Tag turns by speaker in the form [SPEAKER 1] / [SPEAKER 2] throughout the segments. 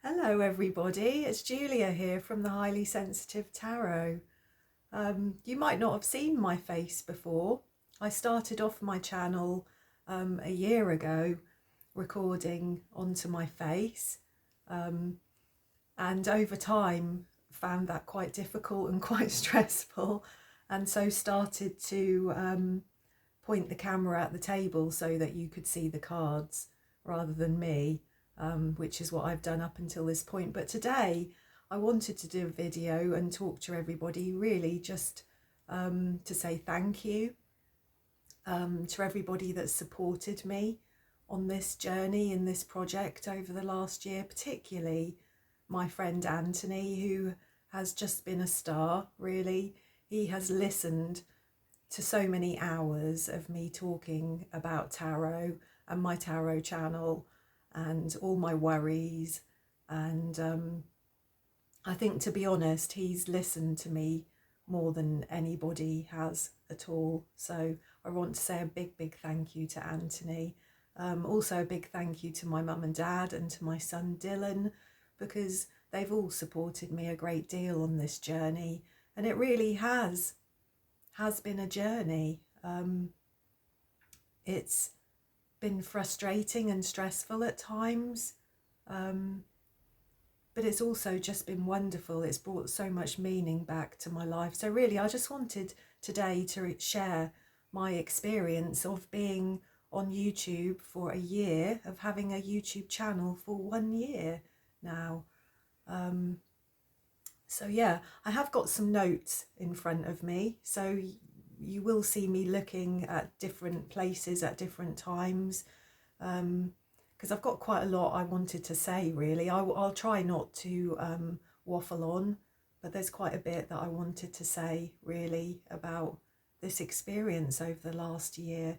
[SPEAKER 1] Hello everybody, it's Julia here from the Highly Sensitive Tarot. You might not have seen my face before. I started off my channel a year ago recording onto my face, and over time found that quite difficult and quite stressful, and so started to point the camera at the table so that you could see the cards rather than me, which is what I've done up until this point. But today I wanted to do a video and talk to everybody, really just to say thank you to everybody that's supported me on this journey in this project over the last year, particularly my friend Anthony, who has just been a star, really. He has listened to so many hours of me talking about tarot and my tarot channel and all my worries. And I think, to be honest, he's listened to me more than anybody has at all. So I want to say a big thank you to Anthony. Also a big thank you to my mum and dad and to my son Dylan, because they've all supported me a great deal on this journey. And it really has been a journey. It's been frustrating and stressful at times, but it's also just been wonderful. It's brought so much meaning back to my life. So really, I just wanted today to share my experience of being on YouTube for a year, of having a YouTube channel for 1 year now. So yeah, I have got some notes in front of me, so you will see me looking at different places at different times, because I've got quite a lot I wanted to say, really. I'll try not to waffle on, but there's quite a bit that I wanted to say, really, about this experience over the last year.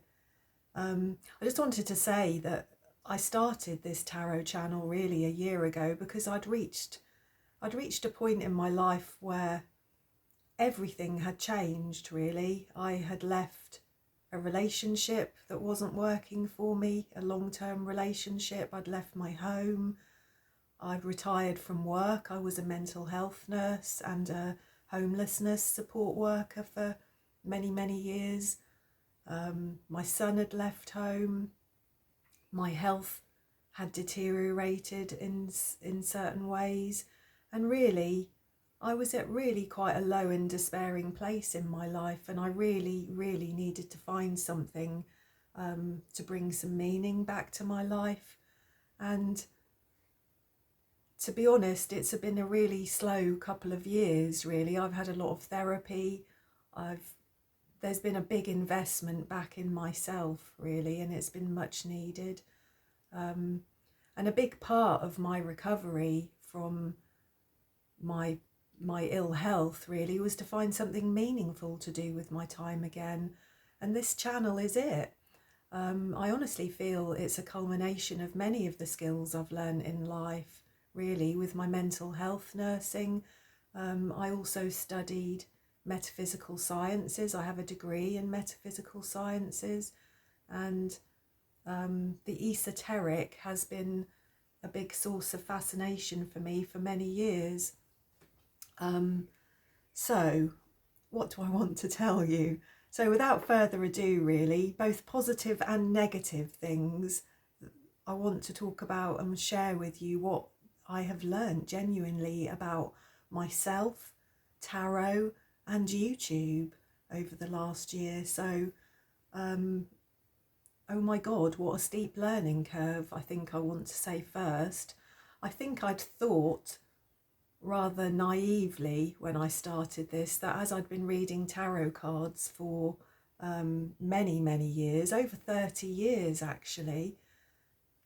[SPEAKER 1] I just wanted to say that I started this tarot channel really a year ago because I'd reached a point in my life where everything had changed, really. I had left a relationship that wasn't working for me, a long-term relationship. I'd left my home. I'd retired from work. I was a mental health nurse and a homelessness support worker for many years. My son had left home. My health had deteriorated in certain ways. And really, I was at really quite a low and despairing place in my life, and I really needed to find something to bring some meaning back to my life. And to be honest, it's been a really slow couple of years, really. I've had a lot of therapy. There's been a big investment back in myself, really, and it's been much needed. And a big part of my recovery from my ill health, really, was to find something meaningful to do with my time again, and this channel is it. I honestly feel it's a culmination of many of the skills I've learned in life, really, with my mental health nursing. I also studied metaphysical sciences. I have a degree in metaphysical sciences, and the esoteric has been a big source of fascination for me for many years. So what do I want to tell you? So without further ado, really, both positive and negative things, I want to talk about and share with you what I have learned genuinely about myself, tarot, and YouTube over the last year. So, oh my God, what a steep learning curve, I think I want to say first. I think I'd thought rather naively when I started this that as I'd been reading tarot cards for many years, over 30 years actually,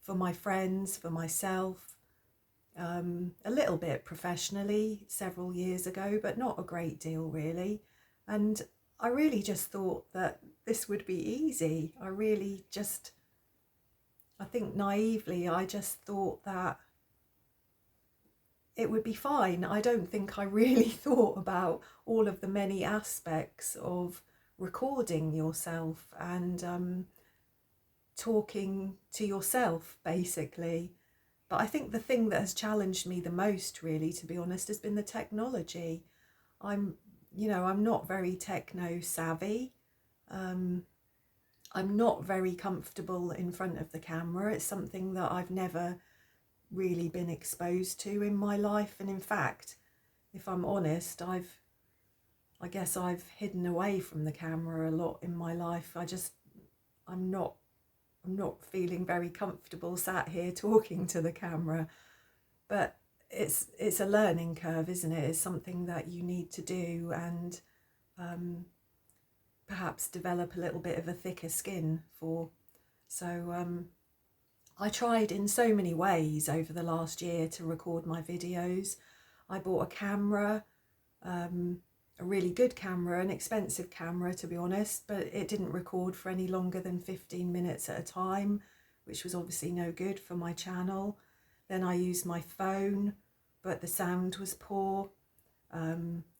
[SPEAKER 1] for my friends, for myself, a little bit professionally several years ago, but not a great deal really. And I really just thought that this would be easy. I think naively, I just thought that it would be fine. I don't think I really thought about all of the many aspects of recording yourself and talking to yourself, basically. But I think the thing that has challenged me the most, really, to be honest, has been the technology. I'm, I'm not very techno savvy. I'm not very comfortable in front of the camera. It's something that I've never really been exposed to in my life. And in fact, if I'm honest, I guess I've hidden away from the camera a lot in my life. I'm not feeling very comfortable sat here talking to the camera. But it's a learning curve, isn't it? It's something that you need to do, and perhaps develop a little bit of a thicker skin for. So I tried in so many ways over the last year to record my videos. I bought a camera, a really good camera, an expensive camera to be honest, but it didn't record for any longer than 15 minutes at a time, which was obviously no good for my channel. Then I used my phone, but the sound was poor.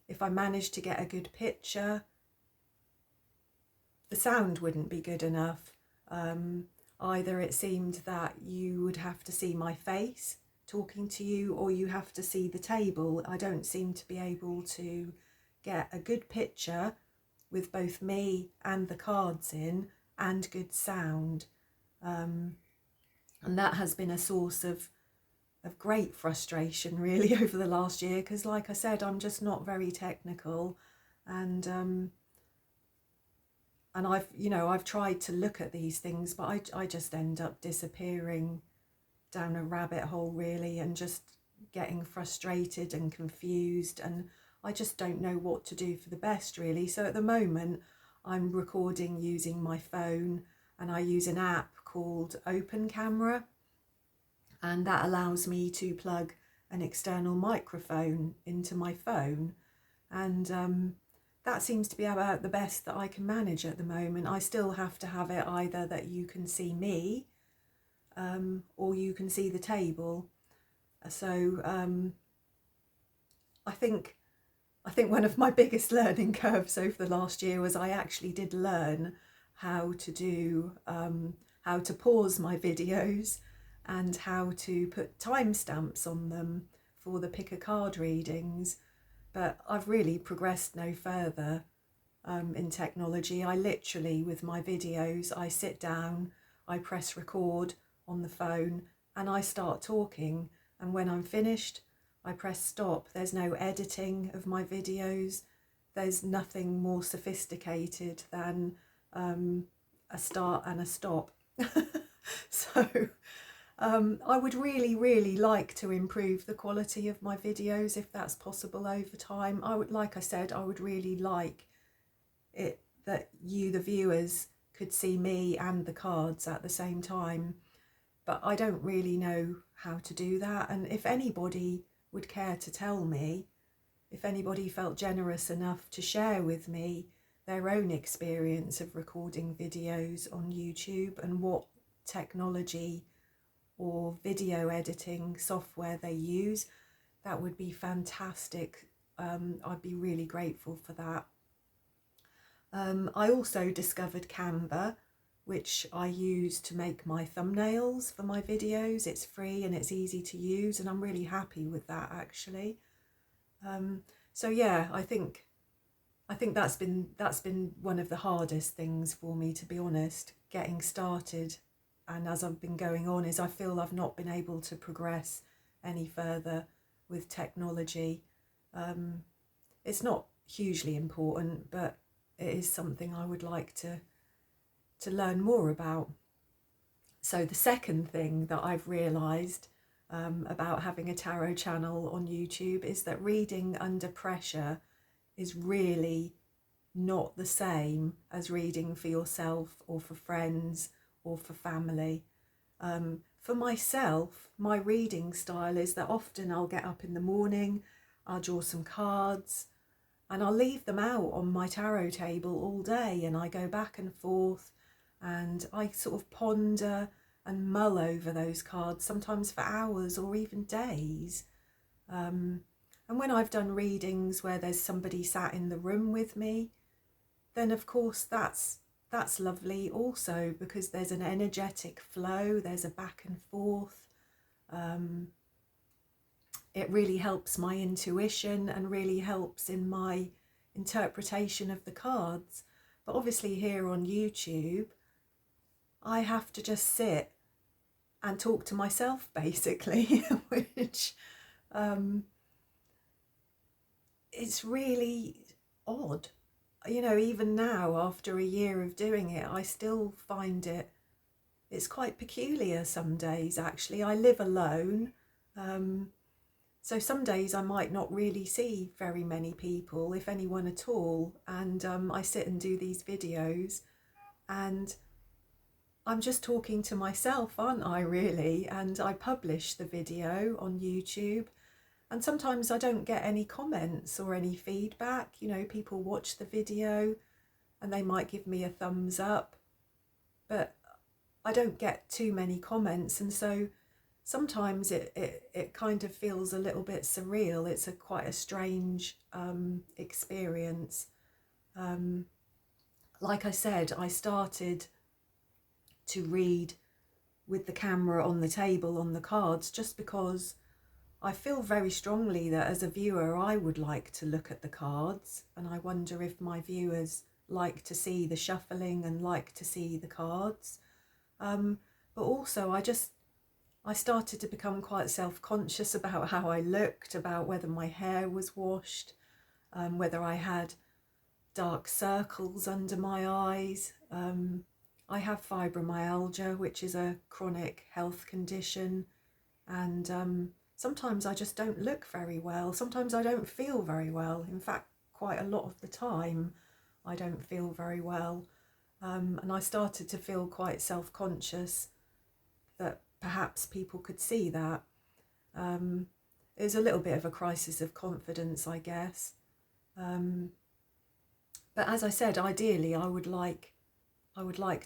[SPEAKER 1] If I managed to get a good picture, the sound wouldn't be good enough. Either it seemed that you would have to see my face talking to you, or you have to see the table. I don't seem to be able to get a good picture with both me and the cards in and good sound. And that has been a source of great frustration really over the last year, because like I said, I'm just not very technical, and I've tried to look at these things, but I just end up disappearing down a rabbit hole really, and just getting frustrated and confused, and I just don't know what to do for the best really. So at the moment I'm recording using my phone, and I use an app called Open Camera, and that allows me to plug an external microphone into my phone, and that seems to be about the best that I can manage at the moment. I still have to have it either that you can see me, or you can see the table. So I think one of my biggest learning curves over the last year was I actually did learn how to do how to pause my videos and how to put timestamps on them for the pick a card readings. But I've really progressed no further in technology. I literally, with my videos, I sit down, I press record on the phone, and I start talking. And when I'm finished, I press stop. There's no editing of my videos. There's nothing more sophisticated than a start and a stop. So I would really, really like to improve the quality of my videos if that's possible over time. Like I said, I would really like it that you, the viewers, could see me and the cards at the same time. But I don't really know how to do that. And if anybody would care to tell me, if anybody felt generous enough to share with me their own experience of recording videos on YouTube and what technology or video editing software they use, that would be fantastic. I'd be really grateful for that. I also discovered Canva, which I use to make my thumbnails for my videos. It's free and it's easy to use, and I'm really happy with that actually. So yeah, I think that's been one of the hardest things for me, to be honest, getting started. And as I've been going on, is I feel I've not been able to progress any further with technology. It's not hugely important, but it is something I would like to learn more about. So the second thing that I've realised about having a tarot channel on YouTube is that reading under pressure is really not the same as reading for yourself or for friends or for family. For myself, my reading style is that often I'll get up in the morning, I'll draw some cards, and I'll leave them out on my tarot table all day, and I go back and forth and I sort of ponder and mull over those cards, sometimes for hours or even days. And when I've done readings where there's somebody sat in the room with me, then of course that's lovely also, because there's an energetic flow, there's a back and forth. It really helps my intuition and really helps in my interpretation of the cards. But obviously here on YouTube, I have to just sit and talk to myself basically, which it's really odd. You know, even now after a year of doing it, I still find it's quite peculiar some days actually. I live alone, so some days I might not really see very many people, if anyone at all, and I sit and do these videos and I'm just talking to myself, aren't I, really? And I publish the video on YouTube, and sometimes I don't get any comments or any feedback. You know, people watch the video and they might give me a thumbs up, but I don't get too many comments, and so sometimes it kind of feels a little bit surreal. It's quite a strange experience. Like I said, I started to read with the camera on the table on the cards just because I feel very strongly that as a viewer I would like to look at the cards, and I wonder if my viewers like to see the shuffling and like to see the cards. But also I started to become quite self-conscious about how I looked, about whether my hair was washed, whether I had dark circles under my eyes. I have fibromyalgia, which is a chronic health condition, and sometimes I just don't look very well. Sometimes I don't feel very well. In fact, quite a lot of the time I don't feel very well. And I started to feel quite self-conscious that perhaps people could see that. It was a little bit of a crisis of confidence, I guess. But as I said, ideally I would like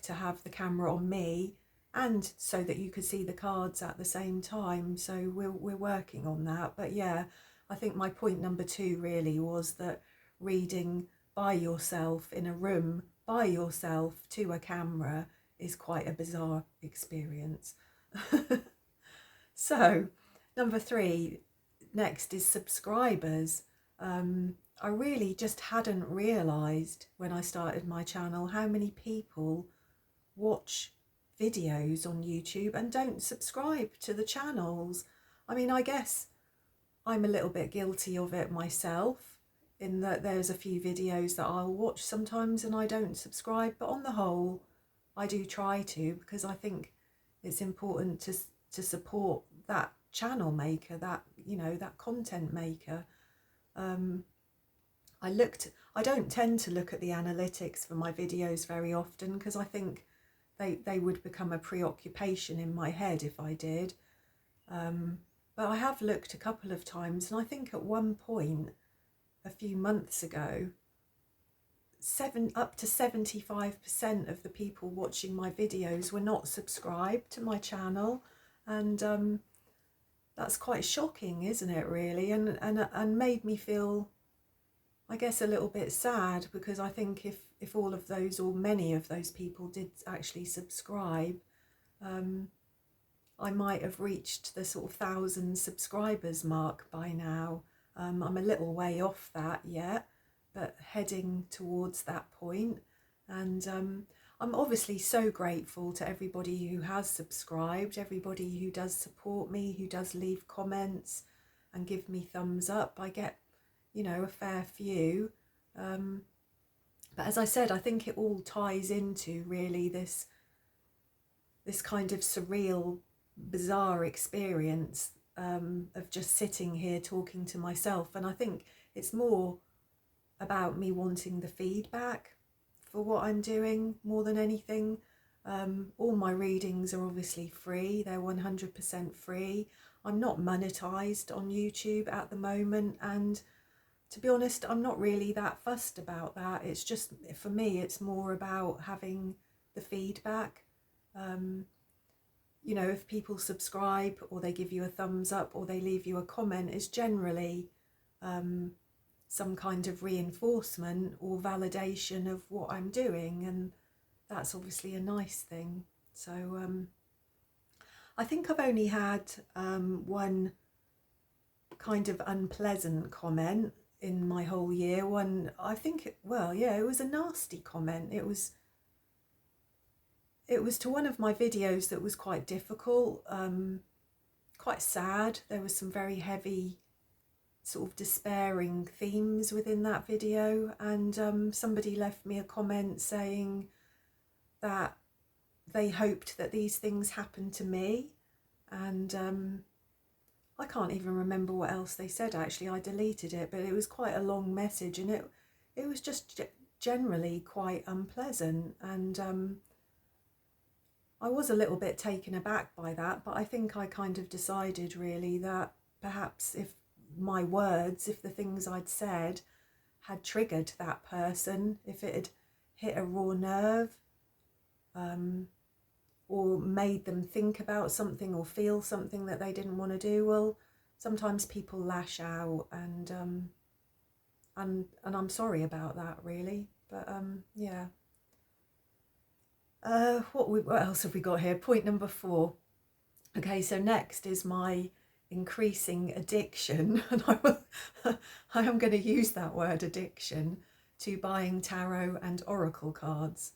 [SPEAKER 1] to have the camera on me, and so that you could see the cards at the same time. So we're working on that. But yeah, I think my point number 2 really was that reading by yourself in a room by yourself to a camera is quite a bizarre experience. So number 3 next is subscribers. I really just hadn't realised when I started my channel how many people watch videos on YouTube and don't subscribe to the channels. I mean, I guess I'm a little bit guilty of it myself, in that there's a few videos that I'll watch sometimes and I don't subscribe, but on the whole I do try to, because I think it's important to support that channel maker, that, you know, that content maker. I don't tend to look at the analytics for my videos very often, because I think they would become a preoccupation in my head if I did. But I have looked a couple of times, and I think at one point a few months ago, up to 75% of the people watching my videos were not subscribed to my channel, and that's quite shocking, isn't it, really? And made me feel, I guess, a little bit sad, because I think if all of those, or many of those people, did actually subscribe, I might have reached the sort of 1,000 subscribers mark by now. I'm a little way off that yet, but heading towards that point. And I'm obviously so grateful to everybody who has subscribed, everybody who does support me, who does leave comments and give me thumbs up. I get, you know, a fair few. But as I said, I think it all ties into really this kind of surreal, bizarre experience of just sitting here talking to myself. And I think it's more about me wanting the feedback for what I'm doing more than anything. All my readings are obviously free. They're 100% free. I'm not monetized on YouTube at the moment, and to be honest, I'm not really that fussed about that. It's just, for me, it's more about having the feedback. You know, if people subscribe, or they give you a thumbs up, or they leave you a comment, it's generally some kind of reinforcement or validation of what I'm doing, and that's obviously a nice thing. So I think I've only had one kind of unpleasant comment in my whole year. One, I think, well, yeah, it was a nasty comment. It was to one of my videos that was quite difficult, quite sad. There was some very heavy, sort of despairing themes within that video, and somebody left me a comment saying that they hoped that these things happened to me, and I can't even remember what else they said. Actually, I deleted it, but it was quite a long message, and it was just generally quite unpleasant, and I was a little bit taken aback by that. But I think I kind of decided really that perhaps if my words, if the things I'd said had triggered that person, if it had hit a raw nerve, or made them think about something or feel something that they didn't want to do, well, sometimes people lash out, and I'm sorry about that, really. But yeah. What else have we got here? Point number 4. Okay, so next is my increasing addiction, and I am going to use that word addiction to buying tarot and oracle cards.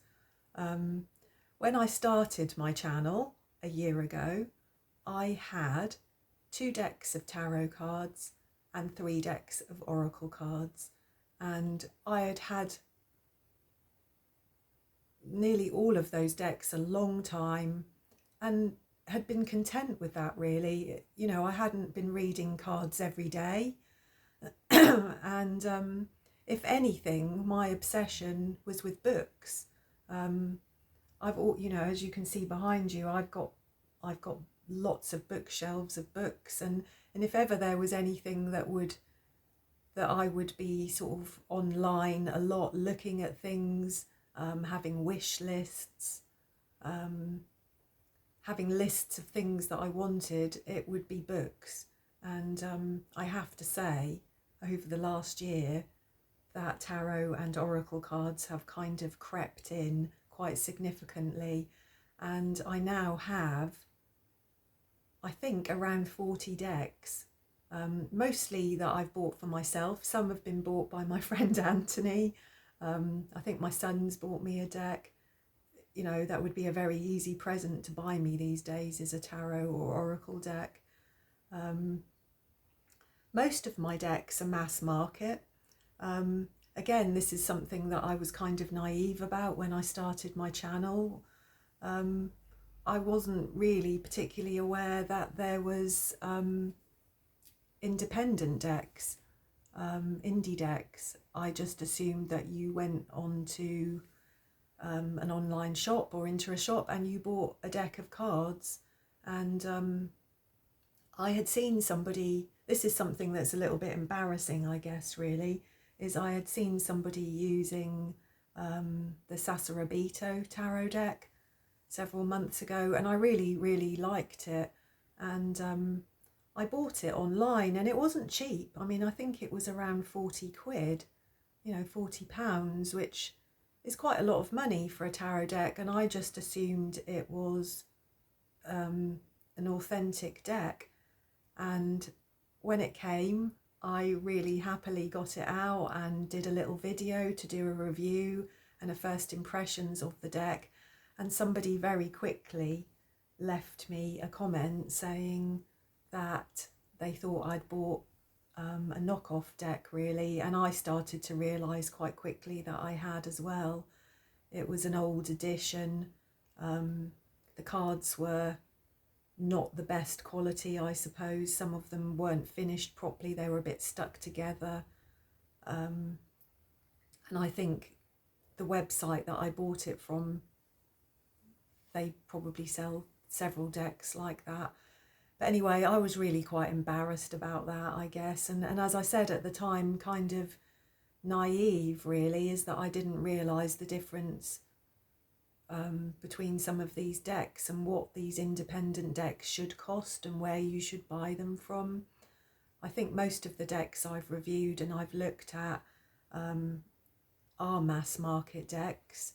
[SPEAKER 1] When I started my channel a year ago, I had 2 decks of tarot cards and 3 decks of oracle cards, and I had had nearly all of those decks a long time and had been content with that, really. You know, I hadn't been reading cards every day and if anything, my obsession was with books. You know, as you can see behind you, I've got lots of bookshelves of books, and if ever there was anything that I would be sort of online a lot, looking at things, having wish lists, having lists of things that I wanted, it would be books. And I have to say, over the last year, that tarot and oracle cards have kind of crept in quite significantly, and I now have, I think, around 40 decks, mostly that I've bought for myself. Some have been bought by my friend Anthony. I think my son's bought me a deck. You know, that would be a very easy present to buy me these days, is a tarot or oracle deck. Most of my decks are mass market. Again, this is something that I was kind of naive about when I started my channel. I wasn't really particularly aware that there was independent decks, indie decks. I just assumed that you went on to an online shop or into a shop and you bought a deck of cards. And I had seen somebody, this is something that's a little bit embarrassing, I guess, really, is I had seen somebody using the Sasarabito tarot deck several months ago, and I really, really liked it. And I bought it online, and it wasn't cheap. I mean, I think it was around 40 quid, you know, £40, which is quite a lot of money for a tarot deck. And I just assumed it was an authentic deck. And when it came, I really happily got it out and did a little video to do a review and a first impressions of the deck. And somebody very quickly left me a comment saying that they thought I'd bought a knockoff deck, really. And I started to realise quite quickly that I had as well. It was an old edition. The cards were not the best quality, I suppose. Some of them weren't finished properly. They were a bit stuck together. And I think the website that I bought it from, they probably sell several decks like that. But anyway, I was really quite embarrassed about that, I guess. And as I said at the time, kind of naive, really, is that I didn't realise the difference between some of these decks and what these independent decks should cost and where you should buy them from. I think most of the decks I've reviewed and I've looked at are mass market decks.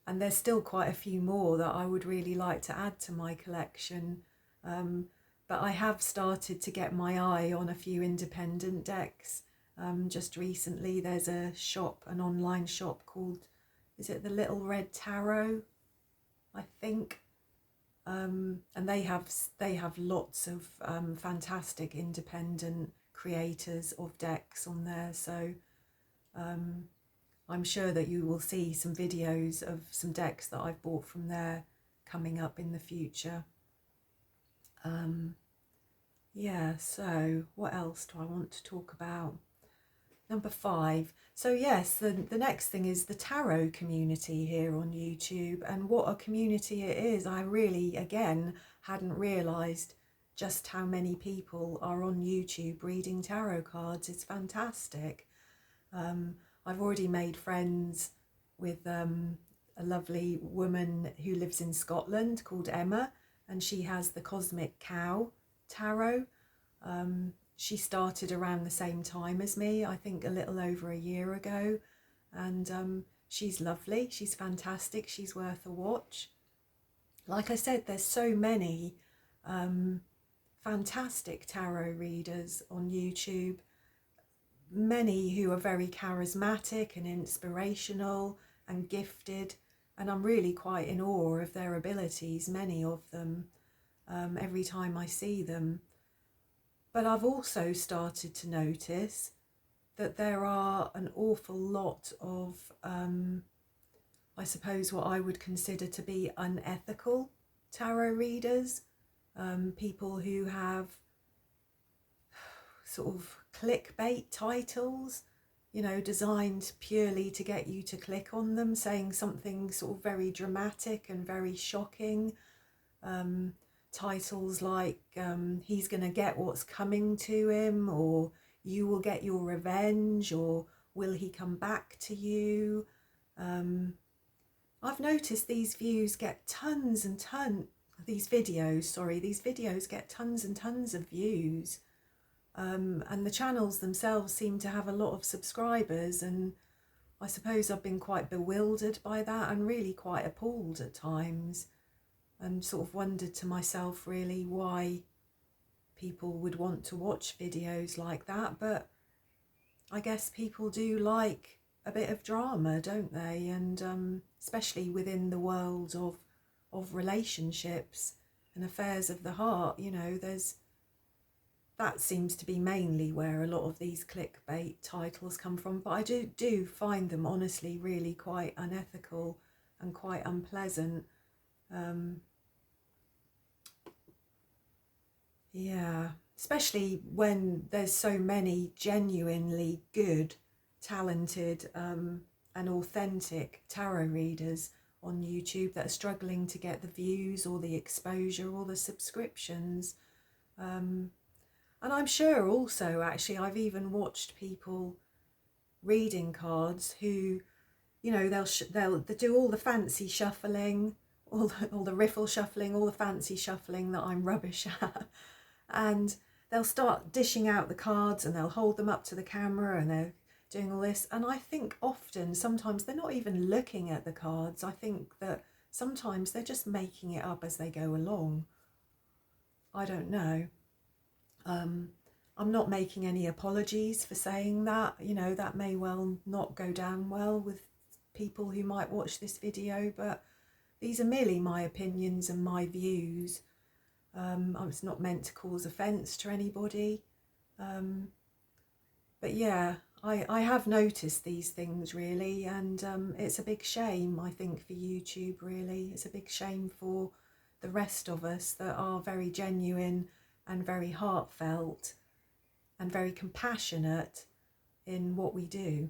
[SPEAKER 1] and there's still quite a few more that I would really like to add to my collection. But I have started to get my eye on a few independent decks. Just recently there's a shop, an online shop called, is it the Little Red Tarot, I think? And they have lots of fantastic independent creators of decks on there, so I'm sure that you will see some videos of some decks that I've bought from there coming up in the future. Yeah, so what else do I want to talk about? Number 5. So yes, the next thing is the tarot community here on YouTube, and what a community it is. I really, again, hadn't realised just how many people are on YouTube reading tarot cards. It's fantastic. I've already made friends with a lovely woman who lives in Scotland called Emma, and she has the Cosmic Cow Tarot. She started around the same time as me, I think a little over a year ago, and she's lovely, she's fantastic, she's worth a watch. Like I said, there's so many fantastic tarot readers on YouTube, many who are very charismatic and inspirational and gifted, and I'm really quite in awe of their abilities, many of them, every time I see them. But I've also started to notice that there are an awful lot of, I suppose, what I would consider to be unethical tarot readers, people who have sort of clickbait titles, you know, designed purely to get you to click on them, saying something sort of very dramatic and very shocking. Titles like he's going to get what's coming to him, or you will get your revenge, or will he come back to you? I've noticed these views get tons and tons, these videos get tons and tons of views, and the channels themselves seem to have a lot of subscribers, and I suppose I've been quite bewildered by that and really quite appalled at times, and sort of wondered to myself really why people would want to watch videos like that. But I guess people do like a bit of drama, don't they? And especially within the world of relationships and affairs of the heart, you know, that seems to be mainly where a lot of these clickbait titles come from. But I do find them honestly really quite unethical and quite unpleasant. Yeah, especially when there's so many genuinely good, talented, and authentic tarot readers on YouTube that are struggling to get the views or the exposure or the subscriptions. And I'm sure also, actually, I've even watched people reading cards who, you know, they'll do all the fancy shuffling, all the riffle shuffling, all the fancy shuffling that I'm rubbish at. And they'll start dishing out the cards and they'll hold them up to the camera and they're doing all this. And I think sometimes they're not even looking at the cards. I think that sometimes they're just making it up as they go along. I don't know. I'm not making any apologies for saying that. You know, that may well not go down well with people who might watch this video, but these are merely my opinions and my views. It's not meant to cause offence to anybody, but yeah, I have noticed these things really, and it's a big shame, I think, for YouTube really. It's a big shame for the rest of us that are very genuine and very heartfelt and very compassionate in what we do.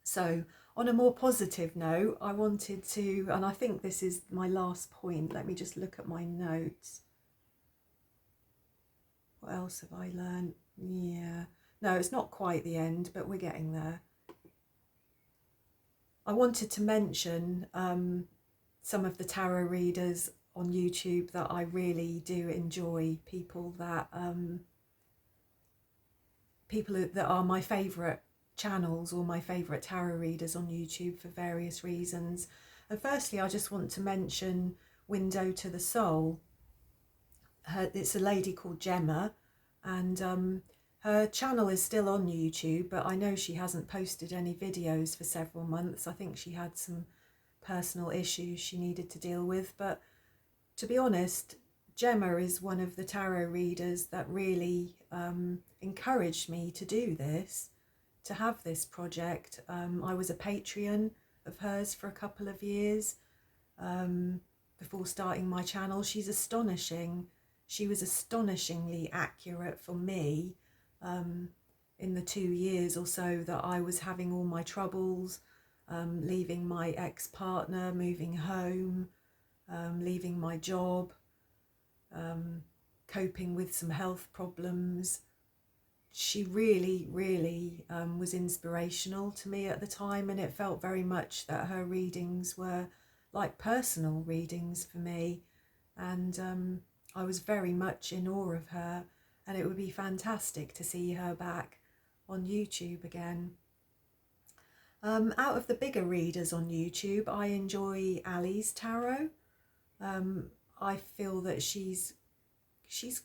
[SPEAKER 1] So on a more positive note, I wanted to, and I think this is my last point, let me just look at my notes. What else have I learned? Yeah, no, it's not quite the end, but we're getting there. I wanted to mention some of the tarot readers on YouTube that I really do enjoy, people that are my favourite channels or my favourite tarot readers on YouTube for various reasons. And firstly, I just want to mention Window to the Soul. It's a lady called Gemma, and her channel is still on YouTube, but I know she hasn't posted any videos for several months. I think she had some personal issues she needed to deal with, but to be honest, Gemma is one of the tarot readers that really encouraged me to do this, to have this project. I was a Patreon of hers for a couple of years before starting my channel. She's astonishing. She was astonishingly accurate for me in the 2 years or so that I was having all my troubles, leaving my ex-partner, moving home, leaving my job, coping with some health problems. She really, really was inspirational to me at the time, and it felt very much that her readings were like personal readings for me, and I was very much in awe of her, and it would be fantastic to see her back on YouTube again. Out of the bigger readers on YouTube, I enjoy Ali's tarot. I feel that she's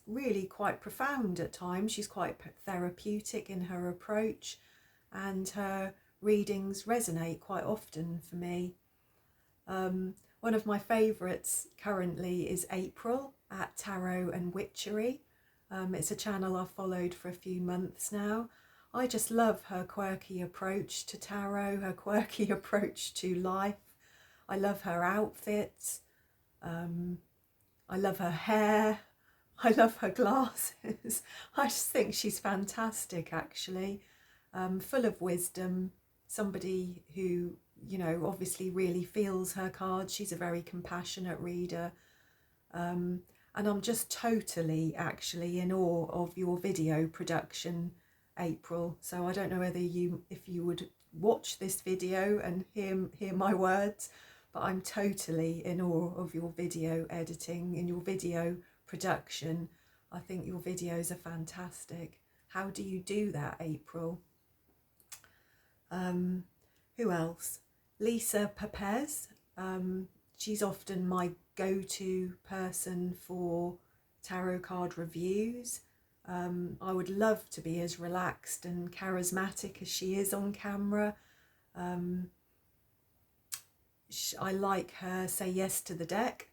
[SPEAKER 1] really quite profound at times. She's quite therapeutic in her approach, and her readings resonate quite often for me. One of my favourites currently is April at Tarot and Witchery. It's a channel I've followed for a few months now. I just love her quirky approach to tarot, her quirky approach to life. I love her outfits. I love her hair. I love her glasses. I just think she's fantastic, actually. Full of wisdom. Somebody who, you know, obviously really feels her cards. She's a very compassionate reader. And I'm just totally actually in awe of your video production, April. So I don't know whether if you would watch this video and hear my words, but I'm totally in awe of your video editing and your video production. I think your videos are fantastic. How do you do that, April? Who else? Lisa Pepez. She's often my go-to person for tarot card reviews. I would love to be as relaxed and charismatic as she is on camera. I like her Say Yes to the Deck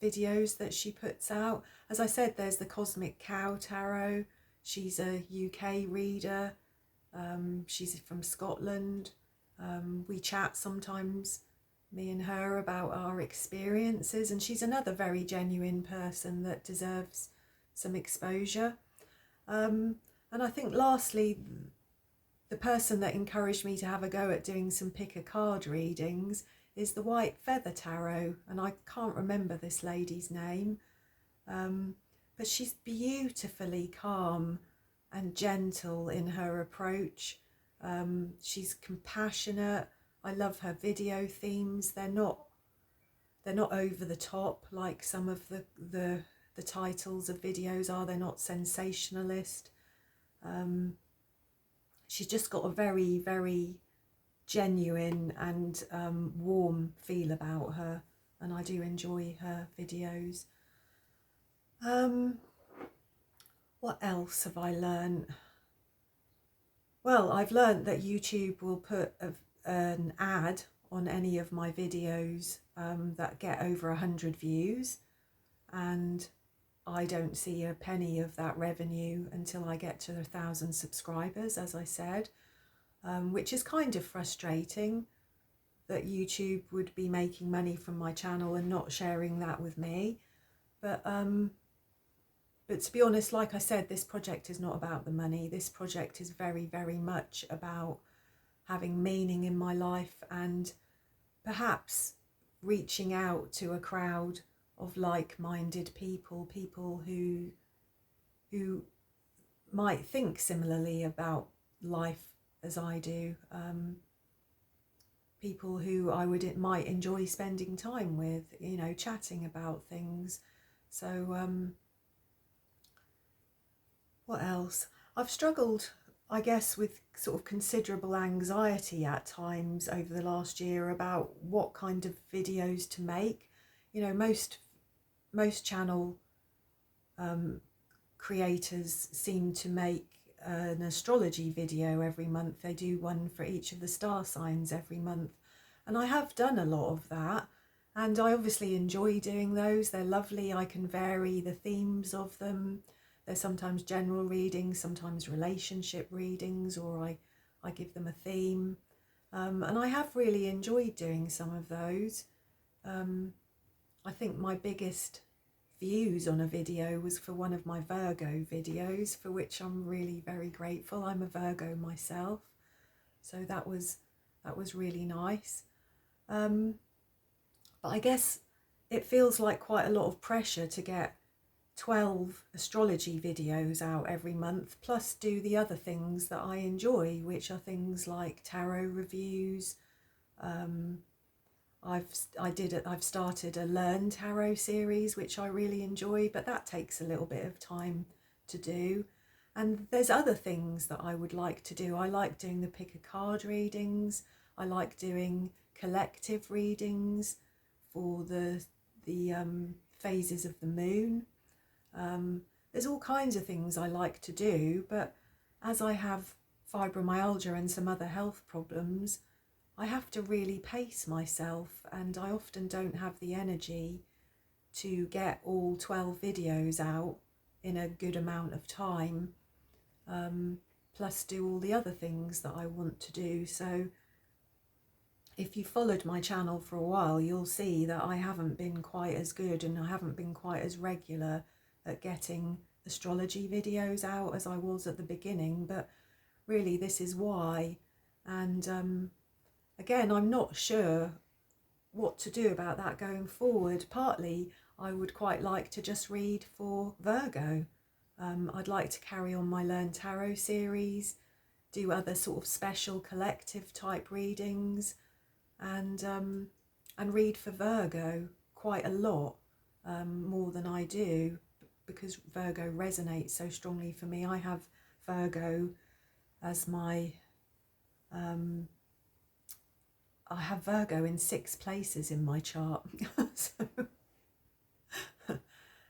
[SPEAKER 1] videos that she puts out. As I said, there's the Cosmic Cow Tarot. She's a UK reader. She's from Scotland. We chat sometimes, me and her, about our experiences, and she's another very genuine person that deserves some exposure. And I think lastly, the person that encouraged me to have a go at doing some pick a card readings is the White Feather Tarot, and I can't remember this lady's name, but she's beautifully calm and gentle in her approach. She's compassionate. I love her video themes. They're not over the top like some of the titles of videos are. They're not sensationalist. She's just got a very, very genuine and warm feel about her, and I do enjoy her videos. What else have I learned? Well, I've learned that YouTube will put an ad on any of my videos that get over 100 views, and I don't see a penny of that revenue until I get to 1,000 subscribers, as I said, which is kind of frustrating that YouTube would be making money from my channel and not sharing that with me. But to be honest, like I said, this project is not about the money. This project is very, very much about having meaning in my life and perhaps reaching out to a crowd of like-minded people who might think similarly about life as I do, people who might enjoy spending time with, you know, chatting about things. So what else? I've struggled I guess with sort of considerable anxiety at times over the last year about what kind of videos to make. You know, most channel creators seem to make an astrology video every month. They do one for each of the star signs every month. And I have done a lot of that. And I obviously enjoy doing those. They're lovely. I can vary the themes of them. They're sometimes general readings, sometimes relationship readings, or I give them a theme. And I have really enjoyed doing some of those. I think my biggest views on a video was for one of my Virgo videos, for which I'm really very grateful. I'm a Virgo myself, so that was really nice. But I guess it feels like quite a lot of pressure to get 12 astrology videos out every month, plus do the other things that I enjoy, which are things like tarot reviews. I've started a Learn Tarot series, which I really enjoy, but that takes a little bit of time to do. And there's other things that I would like to do. I like doing the pick a card readings. I like doing collective readings for the phases of the moon. There's all kinds of things I like to do, but as I have fibromyalgia and some other health problems, I have to really pace myself, and I often don't have the energy to get all 12 videos out in a good amount of time, plus do all the other things that I want to do. So if you followed my channel for a while, you'll see that I haven't been quite as good and I haven't been quite as regular at getting astrology videos out as I was at the beginning, but really this is why. And again, I'm not sure what to do about that going forward. Partly I would quite like to just read for Virgo. I'd like to carry on my Learn Tarot series, do other sort of special collective type readings, and read for Virgo quite a lot, more than I do, because Virgo resonates so strongly for me. I have Virgo as my I have Virgo in 6 places in my chart. So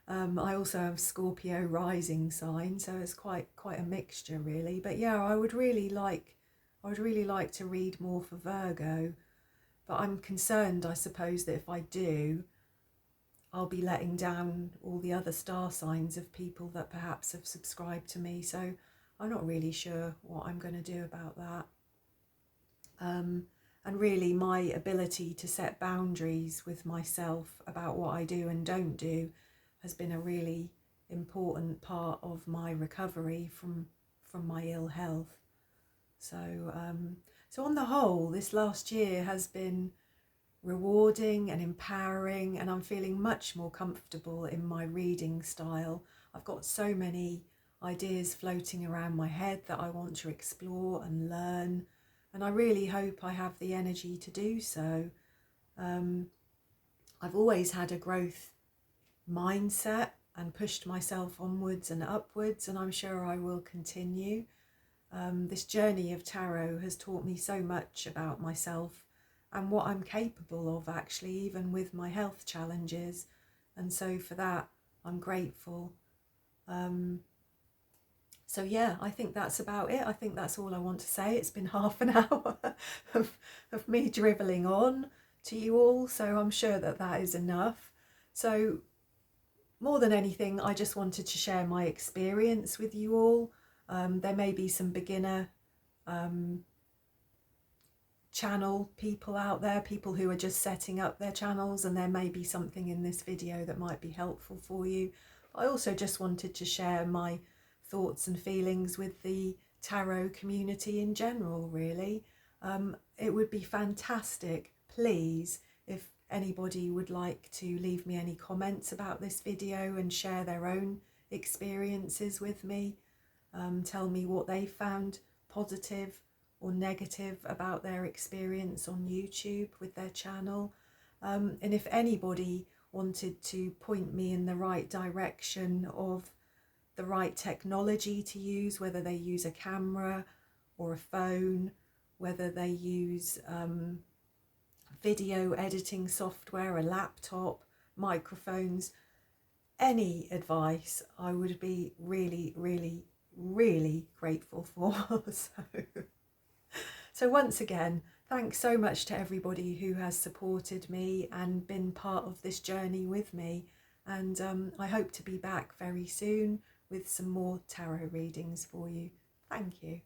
[SPEAKER 1] I also have Scorpio rising sign, so it's quite a mixture really. But yeah, I would really like to read more for Virgo, but I'm concerned, I suppose, that if I do, I'll be letting down all the other star signs of people that perhaps have subscribed to me. So I'm not really sure what I'm going to do about that. And really my ability to set boundaries with myself about what I do and don't do has been a really important part of my recovery from my ill health. So so on the whole, this last year has been rewarding and empowering, and I'm feeling much more comfortable in my reading style. I've got so many ideas floating around my head that I want to explore and learn, and I really hope I have the energy to do so. I've always had a growth mindset and pushed myself onwards and upwards, and I'm sure I will continue. This journey of tarot has taught me so much about myself and what I'm capable of, actually, even with my health challenges, and so for that I'm grateful. So yeah, I think that's about it. I think that's all I want to say. It's been half an hour of me drivelling on to you all, so I'm sure that that is enough. So more than anything, I just wanted to share my experience with you all. There may be some beginner channel people out there, people who are just setting up their channels, and there may be something in this video that might be helpful for you. But I also just wanted to share my thoughts and feelings with the tarot community in general, really. It would be fantastic, please, if anybody would like to leave me any comments about this video and share their own experiences with me. Tell me what they found positive or negative about their experience on YouTube with their channel. And if anybody wanted to point me in the right direction of the right technology to use, whether they use a camera or a phone, whether they use video editing software, a laptop, microphones. Any advice I would be really, really, really grateful for. So once again, thanks so much to everybody who has supported me and been part of this journey with me. And I hope to be back very soon with some more tarot readings for you. Thank you.